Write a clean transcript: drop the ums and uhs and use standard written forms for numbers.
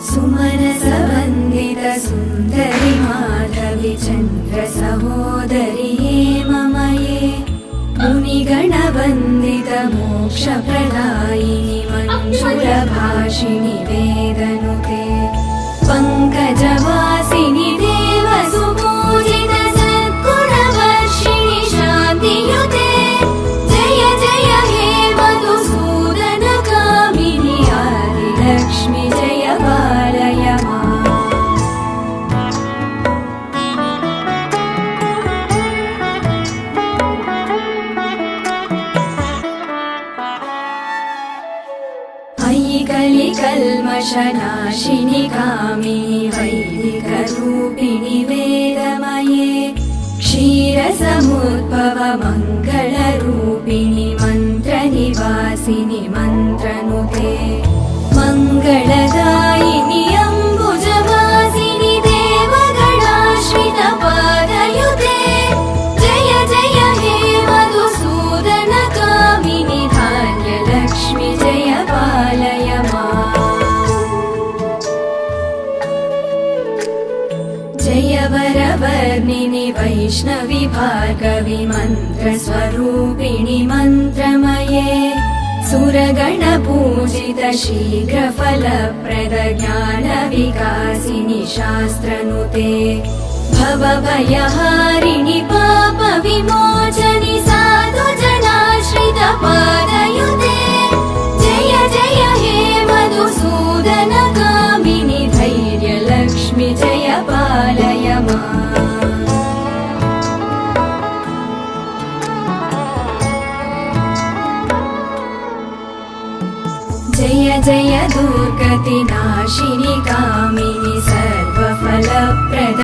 सुमनसवन्दित सुन्दरि माधवि चन्द्र सहोदरि हेममये मुनिगणवन्दित मोक्षप्रदायिनि मञ्जुलभाषिणि वेदनुते पङ्कजवासिनि देवसुपूजित सद्गुणवर्षिणि शान्तियुते जय जय हे मधुसूदन कामिनि आदिलक्ष्मि जय पालय माम्। अयि कलिकल्मषनाशिनि कामिनि वैदिकरूपिणि वेदमये क्षीरसमुद्भव मङ्गलरूपिणि मन्त्रनिवासिनि मन्त्रनुते मङ्गलदायिनि अम्बुजवासिनि देवगणाश्रित पादयुते जय जय हे मधुसूदन कामिनि धान्यलक्ष्मि जय पालय माम्। जय वरवर्णिनि वैष्णवि भार्गवि मन्त्रस्वरूपिणि मन्त्रमये सुरगणपूजित शीघ्रफलप्रद ज्ञानविकासिनि शास्त्रनुते भवभयहारिणि पापविमोचनि साधुजनाश्रित पादयुते जय जय हे मधुसूदन कामिनि धैर्यलक्ष्मि जय पालय माम्। जय जय दुर्गतिनाशिनि कामिनि सर्वफलप्रद